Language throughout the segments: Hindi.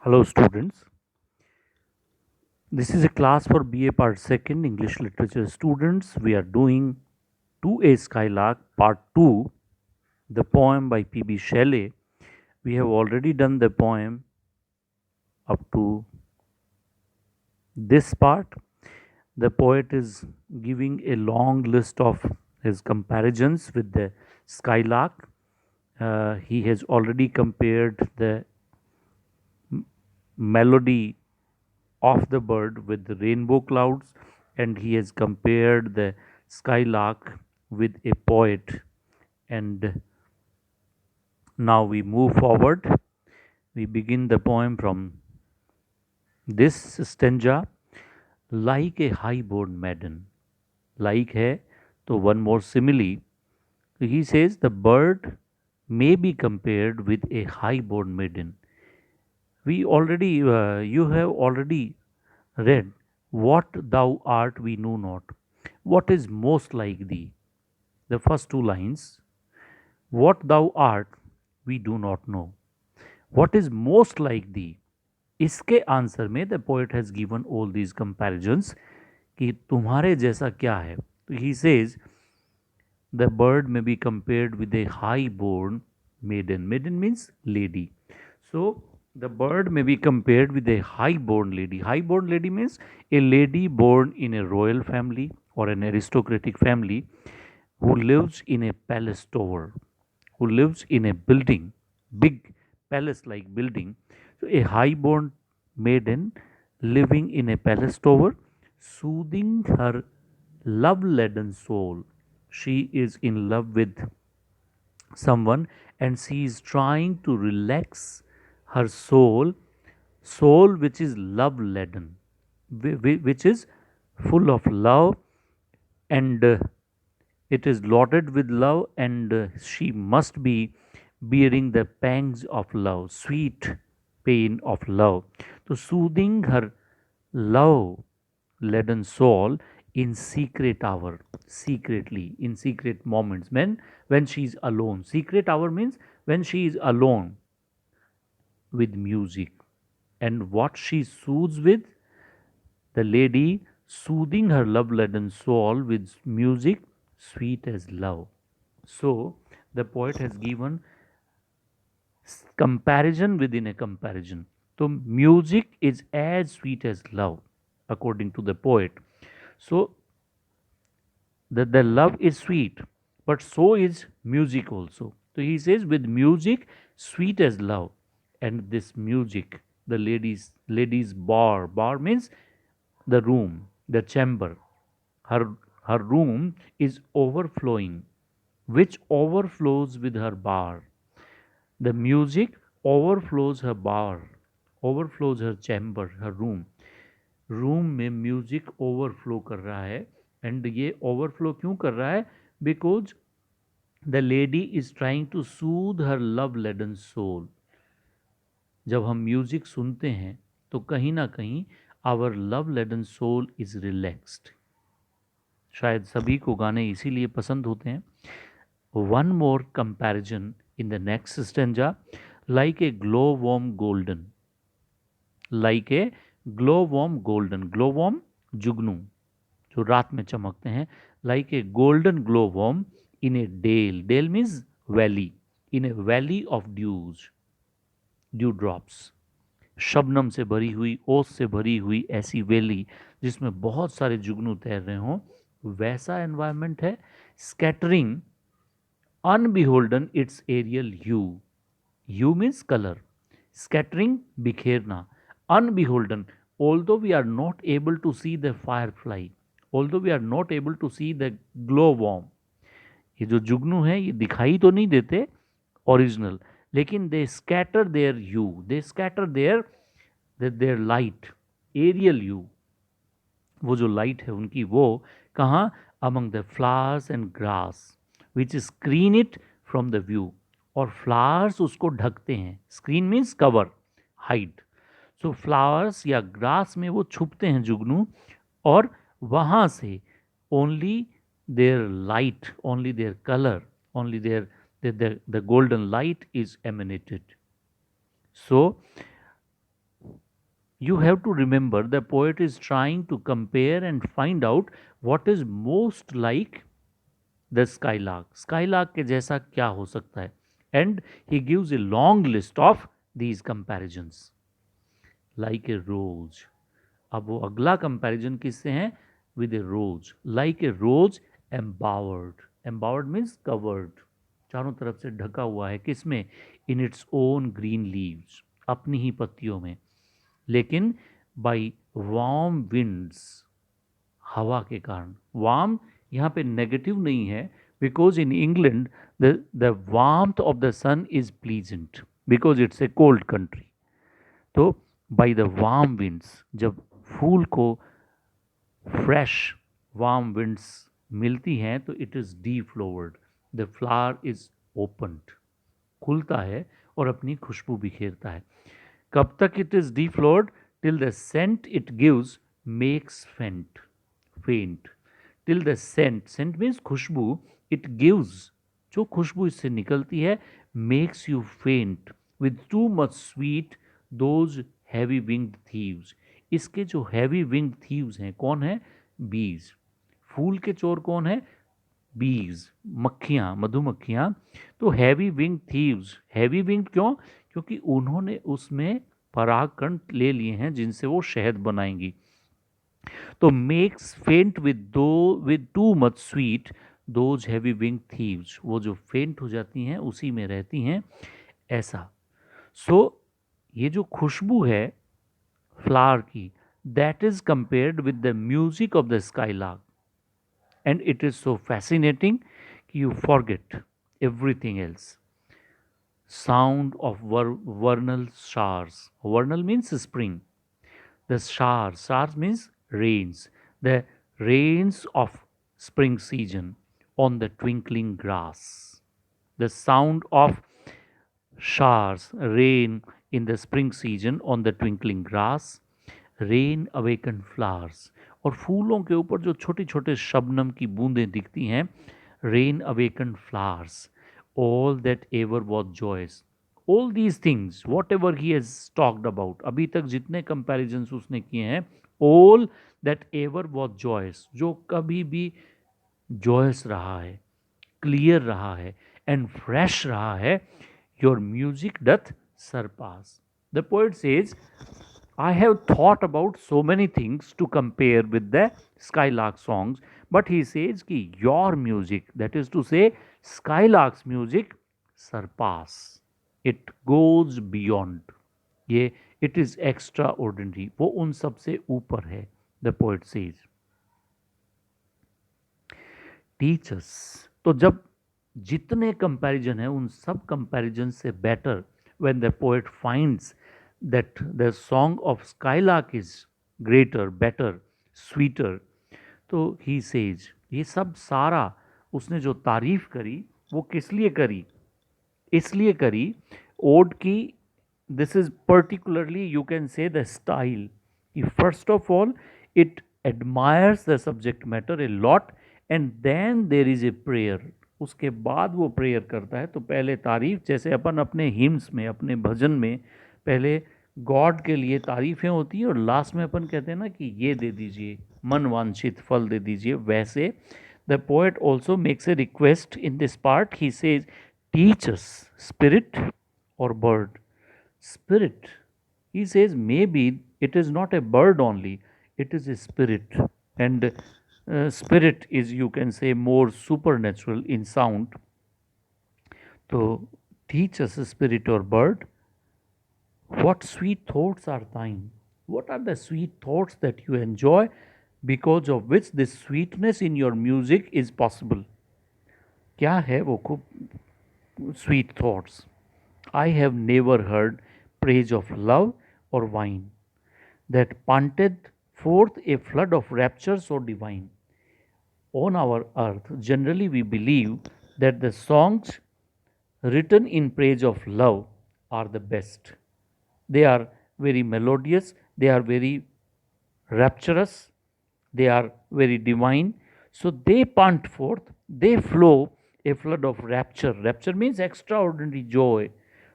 Hello, students. This is a class for BA Part 2nd English Literature students. We are doing 2A Skylark Part 2, the poem by P.B. Shelley. We have already done the poem up to this part. The poet is giving a long list of his comparisons with the Skylark. He has already compared the melody of the bird with the rainbow clouds, and he has compared the skylark with a poet. And now we move forward. We begin the poem from this stanza. Like a high-born maiden. Like है तो one more simile. He says the bird may be compared with a high-born maiden. You have already read, what thou art we know not. What is most like thee? The first two lines. What thou art we do not know. What is most like thee? इसके आंसर में the poet has given all these comparisons कि तुम्हारे जैसा क्या है. तो he says the bird may be compared with a high born maiden. Maiden means lady. So the bird may be compared with a high born lady. High born lady means a lady born in a royal family or an aristocratic family who lives in a palace tower, who lives in a building, big palace like building. So a high born maiden living in a palace tower, soothing her love laden soul. She is in love with someone and she is trying to relax her soul which is love laden, which is full of love, and it is loaded with love, and she must be bearing the pangs of love, sweet pain of love, to soothing her love laden soul in secret hour, secretly, in secret moments, when she is alone. Secret hour means when she is alone with music. And what she soothes with, the lady soothing her love laden soul with music sweet as love. So the poet has given comparison within a comparison. So music is as sweet as love, according to the poet. So the love is sweet, but so is music also. So he says, with music sweet as love, and this music, the ladies bar means the room, the chamber. Her her room is overflowing, which overflows with her bar. The music overflows her bar, overflows her chamber, her room. Room में म्यूजिक ओवरफ्लो कर रहा है. एंड ये ओवरफ्लो क्यों कर रहा है? Because the lady is trying to soothe her love laden soul. जब हम म्यूजिक सुनते हैं तो कहीं ना कहीं our love laden soul is relaxed. शायद सभी को गाने इसीलिए पसंद होते हैं. One more comparison in the next stanza. Like a glow worm golden. Like a glow worm golden. Glow worm जुगनू जो रात में चमकते हैं. Like a golden glow worm in A del. Dell means valley. In a valley of dews, dew drops. शबनम से भरी हुई, ओस से भरी हुई ऐसी वैली जिसमें बहुत सारे जुगनू तैर रहे हों, वैसा एनवायरनमेंट है. Scattering unbeholden it's aerial hue. Hue means colour. Scattering बिखेरना. Unbeholden, although we are not able to see the firefly, although we are not able to see the glowworm. ये जो जुगनू है ये दिखाई तो नहीं देते ओरिजिनल, लेकिन they scatter their hue, they scatter their light, aerial hue. वो जो लाइट है उनकी वो कहाँ? Among the flowers and grass which screen it from the view. और फ्लावर्स उसको ढकते हैं. Screen means cover, hide. So flowers या ग्रास में वो छुपते हैं जुगनू, और वहाँ से only their light, only their colour, only their the golden light is emanated. So You have to remember the poet is trying to compare and find out what is most like the skylark. Skylark के जैसा क्या हो सकता है? And he gives a long list of these comparisons. Like a rose. अब वो अगला कंपैरिजन किससे है? With a rose. Like a rose embowered. Embowered means covered, चारों तरफ से ढका हुआ है. किसमें? In its own green leaves, अपनी ही पत्तियों में. लेकिन बाई वार्म विंड्स, हवा के कारण. वार्म यहाँ पे नेगेटिव नहीं है, because in England the warmth of the sun is pleasant because it's a cold country. तो बाई द वार्म विंड्स, जब फूल को फ्रेश वार्म विंड्स मिलती हैं तो it is deflowered. The flower is opened, खुलता है और अपनी खुशबू बिखेरता है. कब तक it is deflowered? Till the scent it gives makes faint faint. Till the scent, scent means खुशबू, इट गिव्स, जो खुशबू इससे निकलती है, मेक्स यू फेंट with too much sweet those heavy winged thieves. इसके जो हैवी विंग्ड थीव्स हैं, कौन है? बीज. फूल के चोर कौन है? बीज, मक्खियाँ, मधुमक्खियाँ. तो heavy wing thieves, heavy wing क्यों? क्योंकि उन्होंने उसमें परागकण ले लिए हैं जिनसे वो शहद बनाएंगी. तो मेक्स फेंट with too much sweet those heavy wing thieves, वो जो फेंट हो जाती हैं उसी में रहती हैं, ऐसा. सो ये जो खुशबू है फ्लावर की, that is compared with the music of the skylark. And it is so fascinating कि you forget everything else. Sound of vernal showers. Vernal means spring. The showers means rains. The rains of spring season on the twinkling grass. The sound of showers, rain in the spring season on the twinkling grass. Rain awakened flowers. और फूलों के ऊपर जो छोटे छोटे शबनम की बूंदें दिखती हैं, rain awakened flowers. All that ever was joyous. All these things, whatever he has talked about, अभी तक जितने comparisons उसने किए हैं, all that ever was joyous, जो कभी भी joyous रहा है, clear रहा है, and fresh रहा है, your music doth surpass. The poet says, I have thought about so many things to compare with the Skylark songs, but he says कि your music, that is to say Skylark's music, surpass. It goes beyond. ये it is extraordinary. वो उन सब से ऊपर है. The poet says. Teach us. तो जब जितने कंपैरिजन है उन सब कंपैरिजन से better when the poet finds that the song of Skylark is greater, better, sweeter, तो he says, ये सब सारा उसने जो तारीफ करी वो किस लिए करी? इसलिए करी ओड की, this is particularly you can say the style, कि first of all it admires the subject matter a lot and then there is a prayer. उसके बाद वो प्रेयर करता है. तो पहले तारीफ, जैसे अपन अपने हिम्स में, अपने भजन में पहले गॉड के लिए तारीफें होती हैं और लास्ट में अपन कहते हैं ना कि ये दे दीजिए, मन वांछित फल दे दीजिए, वैसे the poet also makes a request in this part. He says teach us spirit or bird. Spirit, he says, maybe it is not a bird only, it is a spirit, and spirit is, you can say, more supernatural in sound. So teach us spirit or bird. What sweet thoughts are thine? What are the sweet thoughts that you enjoy, because of which this sweetness in your music is possible? क्या है वो खूब sweet thoughts? I have never heard praise of love or wine that panted forth a flood of rapture so divine. On our earth, generally we believe that the songs written in praise of love are the best. They are very melodious, they are very rapturous, they are very divine. So they pant forth, they flow a flood of rapture. Rapture means extraordinary joy.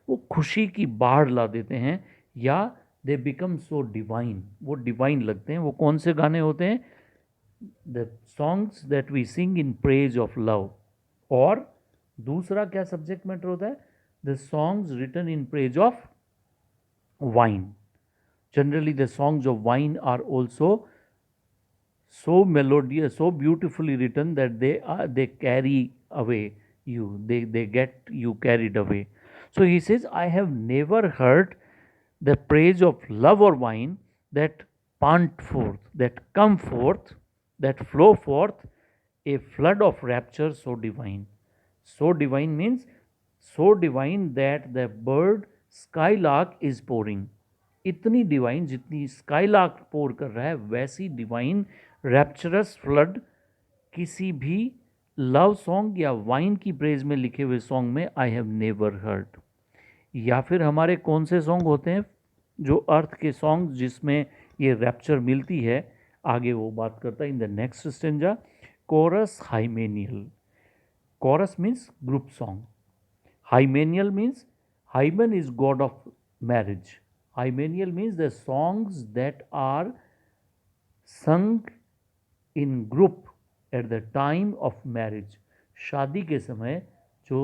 वो खुशी की बाढ़ ला देते हैं, या दे बिकम सो डिवाइन, वो डिवाइन लगते हैं। वो कौन से गाने होते हैं? The songs that we sing in praise of love. और दूसरा क्या सब्जेक्ट मैटर होता है? The songs written in praise of wine. Generally, the songs of wine are also so melodious, so beautifully written that they carry away you. They get you carried away. So he says, I have never heard the praise of love or wine that pant forth, that come forth, that flow forth a flood of rapture so divine. So divine means so divine that the bird skylark is pouring. इतनी डिवाइन जितनी स्काईलार्क पोर कर रहा है, वैसी डिवाइन रैप्चरस फ्लड किसी भी लव सॉन्ग या वाइन की प्रेज में लिखे हुए सॉन्ग में आई हैव नेवर हर्ड। या फिर हमारे कौन से सॉन्ग होते हैं जो अर्थ के सॉन्ग जिसमें ये रैप्चर मिलती है? आगे वो बात करता है in the next stanza. Chorus hymeneal. Chorus means group song. Hymeneal means Hymen is god of marriage. Hymeneal means the songs that are sung in group at the time of marriage. शादी के समय जो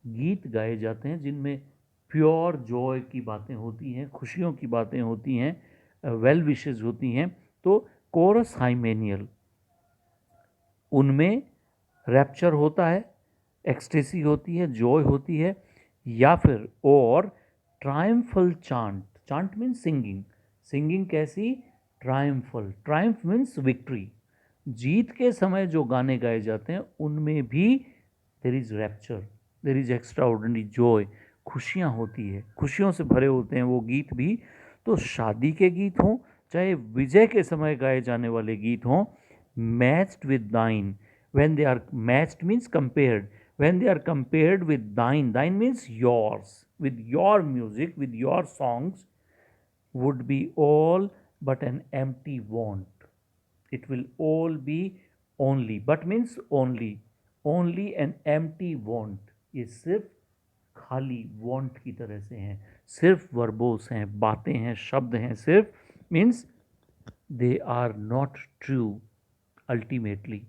गीत गाए जाते हैं जिनमें प्योर जॉय की बातें होती हैं, खुशियों की बातें होती हैं, वेल विशेज होती हैं, तो कोरस हाइमेनियल उनमें रैप्चर होता है, एक्सटेसी होती है, जॉय होती है। या फिर और triumphal chant. Chant means singing. Singing कैसी? ट्रायम्फल। Triumph means victory. जीत के समय जो गाने गाए जाते हैं उनमें भी there is rapture, there is extraordinary joy. खुशियाँ होती है, खुशियों से भरे होते हैं वो गीत भी। तो शादी के गीत हों, चाहे विजय के समय गाए जाने वाले गीत हों, मैच्ड विद दाइन, when they are matched means compared, when they are compared with thine means yours, with your music, with your songs, would be all but an empty want. It will all be only, but means only an empty want. ये सिर्फ खाली want की तरह से हैं, सिर्फ वर्बोस हैं, बातें हैं, शब्द हैं, सिर्फ means they are not true. Ultimately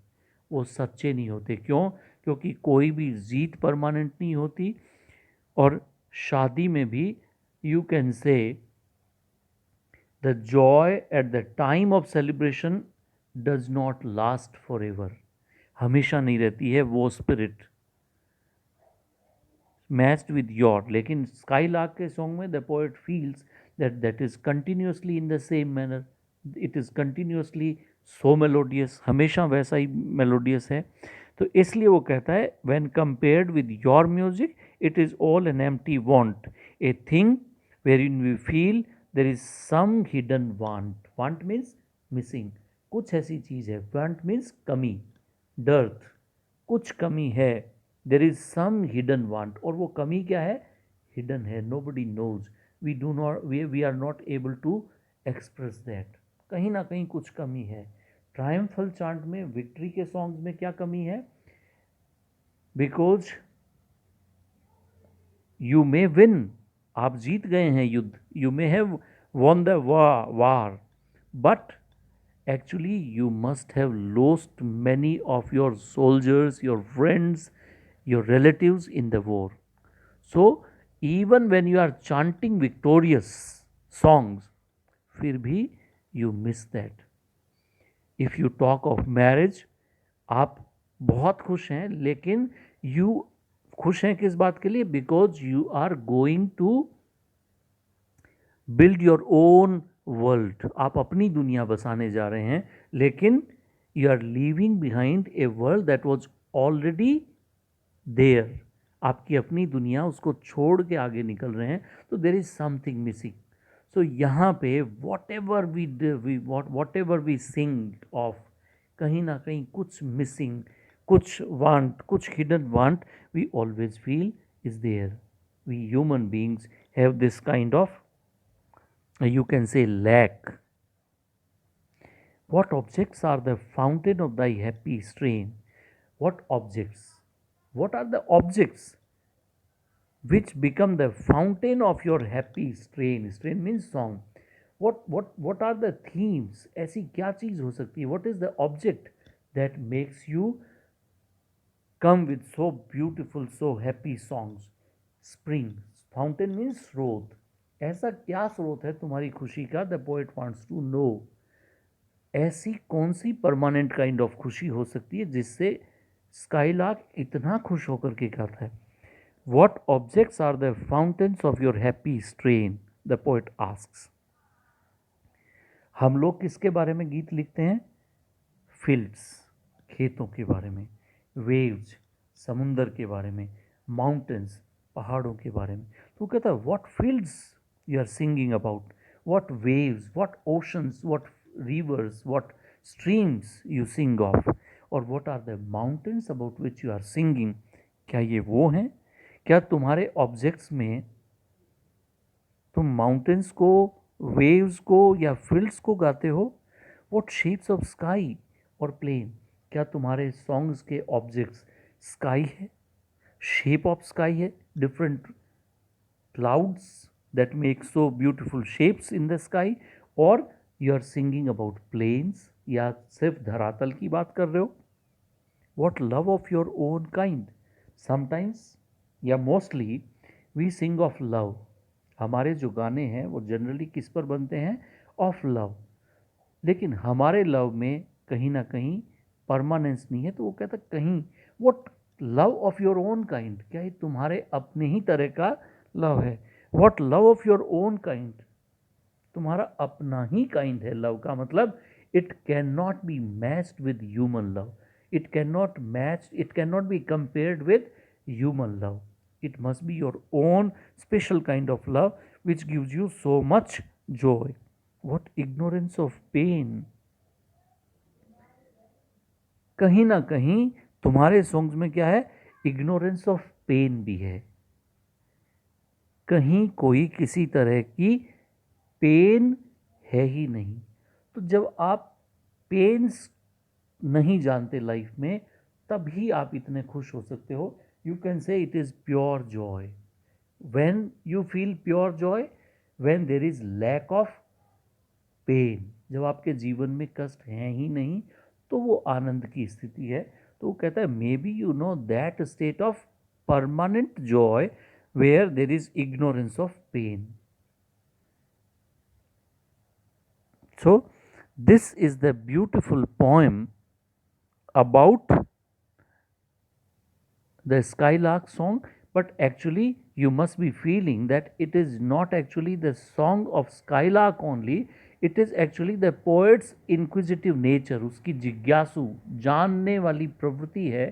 वो सच्चे नहीं होते। क्यों? क्योंकि कोई भी जीत परमानेंट नहीं होती। और शादी में भी you can say the Joy at the time of celebration does not last for ever. हमेशा नहीं रहती है वो स्पिरिट मैच्ड विद योर। लेकिन स्काई लार्क के सॉन्ग में the poet feels that is continuously in the same manner, it is continuously so melodious, हमेशा वैसा ही मेलोडियस है। तो इसलिए वो कहता है when compared with your music it is all an empty want, a thing wherein we feel there is some hidden want. Want means missing, कुछ ऐसी चीज़ है। वांट मीन्स कमी, डर्थ, कुछ कमी है। There is some hidden want, और वो कमी क्या है? हिडन है, nobody knows, we do not, we are not able to express that. कहीं ना कहीं कुछ कमी है। ट्रायम्फल चांट में, विक्ट्री के सॉन्ग्स में क्या कमी है? बिकॉज यू मे विन, आप जीत गए हैं युद्ध, you may have won the war, but actually you must have lost many of your soldiers, your friends, your relatives in the war. So even when you are chanting victorious songs, फिर भी you miss that. If you talk of marriage, आप बहुत खुश हैं, लेकिन you खुश हैं किस बात के लिए? Because you are going to build your own world. आप अपनी दुनिया बसाने जा रहे हैं, लेकिन you are leaving behind a world that was already there. आपकी अपनी दुनिया, उसको छोड़ के आगे निकल रहे हैं, तो there is something missing. So यहाँ पे whatever we sing of, कहीं ना कहीं कुछ मिसिंग, कुछ वांट, कुछ hidden want we always feel is there. We human beings have this kind of, you can say, lack. What objects are the fountain of thy happy strain? What objects? What are the objects which become the fountain of your happy strain? Strain means song. what are the themes? ऐसी क्या चीज़ हो सकती है? What is the object that makes you come with so beautiful, so happy songs? Spring. Fountain means स्रोत. ऐसा क्या स्रोत है तुम्हारी खुशी का? The poet wants to know. ऐसी कौन सी परमानेंट काइंड ऑफ खुशी हो सकती है जिससे स्काईलार्क इतना खुश होकर के गाता है? What objects are the fountains of your happy strain? The poet asks. हम लोग किसके बारे में गीत लिखते हैं? फील्ड्स, खेतों के बारे में, वेव्स, समुंदर के बारे में, माउंटेन्स, पहाड़ों के बारे में. तो कहता है what fields you are singing about, what waves, what oceans, what rivers, what streams you sing of, और what are the mountains about which you are singing. क्या ये वो हैं? क्या तुम्हारे ऑब्जेक्ट्स में तुम माउंटेन्स को, वेव्स को या फील्ड्स को गाते हो? व्हाट शेप्स ऑफ स्काई और प्लेन? क्या तुम्हारे सॉन्ग्स के ऑब्जेक्ट्स स्काई है, शेप ऑफ स्काई है, different clouds that make so beautiful shapes in the sky, और you are singing about plains, या सिर्फ धरातल की बात कर रहे हो? What love of your own kind? Sometimes या mostly we sing of love. हमारे जो गाने हैं वो जनरली किस पर बनते हैं? Of love. लेकिन हमारे लव में कहीं ना कहीं परमानेंस नहीं है. तो वो कहता कहीं what love of your own kind, क्या ये तुम्हारे अपने ही तरह का लव है? What love of your own kind, तुम्हारा अपना ही काइंड है. लव का मतलब it can not be matched with human love. It can not match, it can not B compared with human love. It must be your own special kind of love which gives you so much joy. What ignorance of pain. कहीं ना कहीं तुम्हारे सॉन्ग्स में क्या है? इग्नोरेंस ऑफ पेन भी है. कहीं कोई किसी तरह की पेन है ही नहीं. तो जब आप पेन्स नहीं जानते लाइफ में, तभी आप इतने खुश हो सकते हो. You can say it is pure joy. When you feel pure joy, when there is lack of pain, जब आपके जीवन में कष्ट हैं ही नहीं, तो वो आनंद की स्थिति है. तो वो कहता है may be you know that state of permanent joy where there is ignorance of pain. So this is the beautiful poem about the Skylark song, but actually you must be feeling that it is not actually the song of Skylark only. It is actually the poet's inquisitive nature. उसकी जिज्ञासु जानने वाली प्रवृत्ति है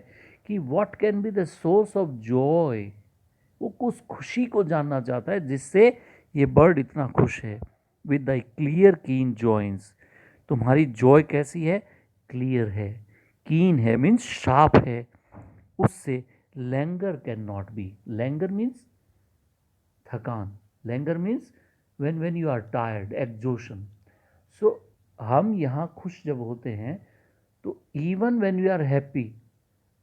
कि what can be the source of joy. वो उस खुशी को जानना चाहता है जिससे ये बर्ड इतना खुश है. With thy clear keen joins. तुम्हारी जॉय कैसी है? क्लियर है, कीन है मीन्स शार्प है. उससे languor can not be. Languor means थकान. Languor means when you are tired, exhaustion. So हम यहाँ खुश जब होते हैं तो even when we are happy,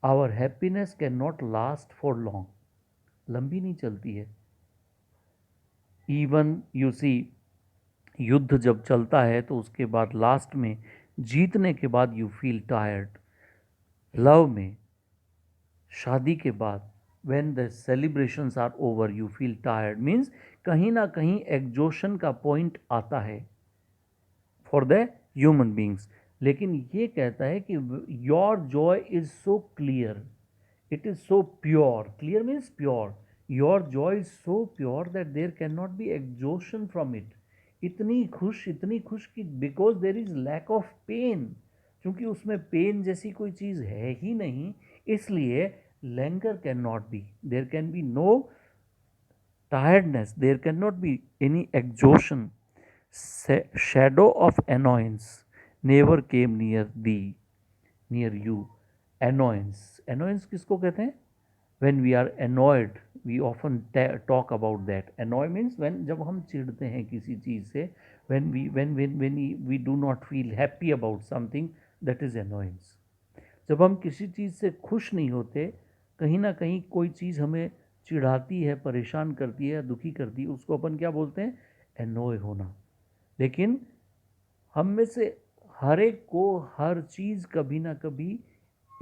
our happiness cannot last for long. लंबी नहीं चलती है. even you see, युद्ध जब चलता है तो उसके बाद लास्ट में जीतने के बाद यू फील टायर्ड. लव में, शादी के बाद, when the celebrations are over you feel tired, means कहीं ना कहीं एग्जॉशन का पॉइंट आता है फॉर द ह्यूमन बींग्स. लेकिन ये कहता है कि your joy is so clear, it is so pure. Clear means pure. Your joy is so pure that there can not be exhaustion from it. इतनी खुश कि because there is lack of pain, क्योंकि उसमें पेन जैसी कोई चीज़ है ही नहीं, इसलिए languor can not be. There can be no tiredness, there can not be any exhaustion. Shadow of annoyance never came near thee, near you. annoyance, annoyance किसको कहते हैं? when we are annoyed we often talk about that. annoy means when जब हम चिढ़ते हैं किसी चीज़ से, when we do not feel happy about something, that is annoyance. जब हम किसी चीज़ से खुश नहीं होते, कहीं ना कहीं कोई चीज़ हमें चिढ़ाती है, परेशान करती है, दुखी करती है, उसको अपन क्या बोलते हैं? annoy होना. लेकिन हम में से हर एक को हर चीज़ कभी ना कभी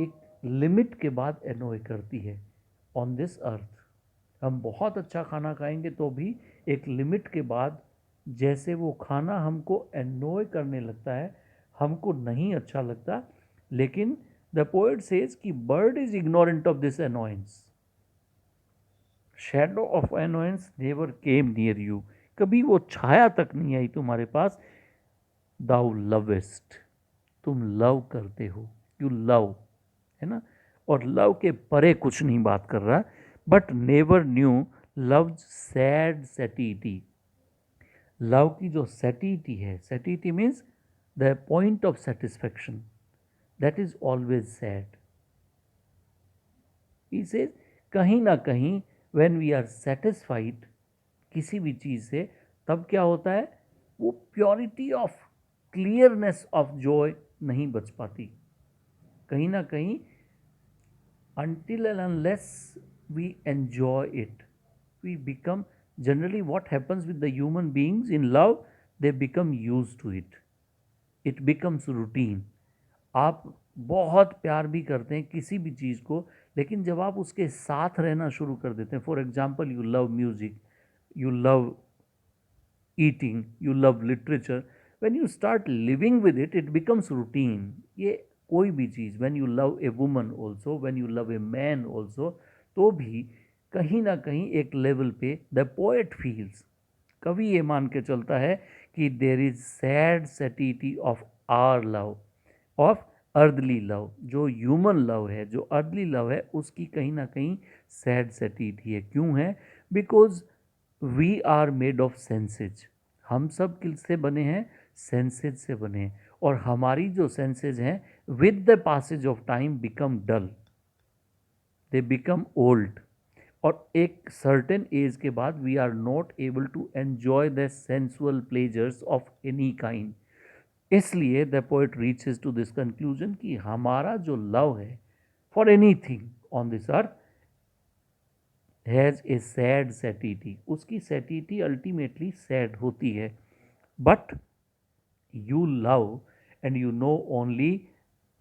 एक लिमिट के बाद एनॉय करती है ऑन दिस अर्थ। हम बहुत अच्छा खाना खाएंगे तो भी एक लिमिट के बाद जैसे वो खाना हमको एनॉय करने लगता है, हमको नहीं अच्छा लगता। लेकिन द पोएट सेज कि bird is ignorant of this annoyance, shadow of annoyance never came near you, कभी वो छाया तक नहीं आई तुम्हारे पास। दाउ लवेस्ट, तुम लव करते हो, यू लव, है ना। और लव के परे कुछ नहीं बात कर रहा, but never knew love sad satiety. Love की जो सेटिटी है, satiety means the point of satisfaction, that is always sad. इसे कहीं ना कहीं व्हेन वी आर सेटिस्फाइड किसी भी चीज़ से, तब क्या होता है, वो purity of clearness of joy नहीं बच पाती कहीं ना कहीं। until and unless we enjoy it, we become, generally what happens with the human beings in love, they become used to it, it becomes routine। आप बहुत प्यार भी करते हैं किसी भी चीज़ को, लेकिन जब आप उसके साथ रहना शुरू कर देते हैं, for example you love music, you love eating, you love literature, when you start living with it, it becomes routine। ये कोई भी चीज़, when you love a woman also, when you love a man also, तो भी कहीं ना कहीं एक लेवल पे द पोएट फील्स, कवि ये मान के चलता है कि there is sad satiety of our love, of earthly love. जो ह्यूमन लव है, जो अर्दली लव है, उसकी कहीं ना कहीं सैड सेटिटी है। क्यों है? Because we are made of senses. हम सब किससे बने हैं? सेंसेज से बने हैं। और हमारी जो सेंसेज हैं with the passage of time become dull, they become old. और एक सर्टेन एज के बाद we are not able to enjoy the sensual pleasures of any kind. इसलिए the poet reaches to this conclusion कि हमारा जो लव है for anything on this earth has a sad satiety, उसकी सेटिटी अल्टीमेटली सैड होती है। But you love and you know only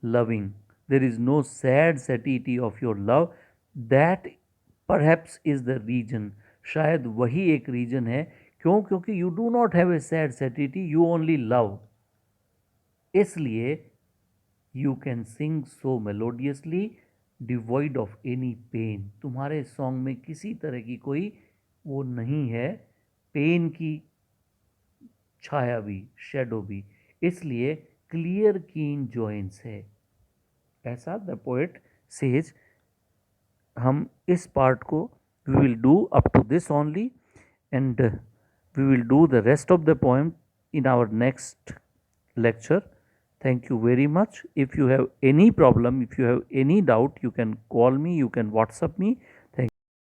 loving, there is no sad satirity of your love, that perhaps is the reason, शायद वही एक रीजन है। क्यों? क्योंकि you do not have a sad satirity, you only love, इसलिए you can sing so melodiously devoid of any pain। तुम्हारे सॉन्ग में किसी तरह की कोई वो नहीं है, पेन की छाया भी, शेडो भी, इसलिए क्लियर कीन जॉइंस है, ऐसा द पोएट सेज। हम इस पार्ट को we will do up to this only, and we will do the rest of the poem in our next lecture। Thank you very much। If you have any problem, if you have any doubt, you can call me, you can WhatsApp me,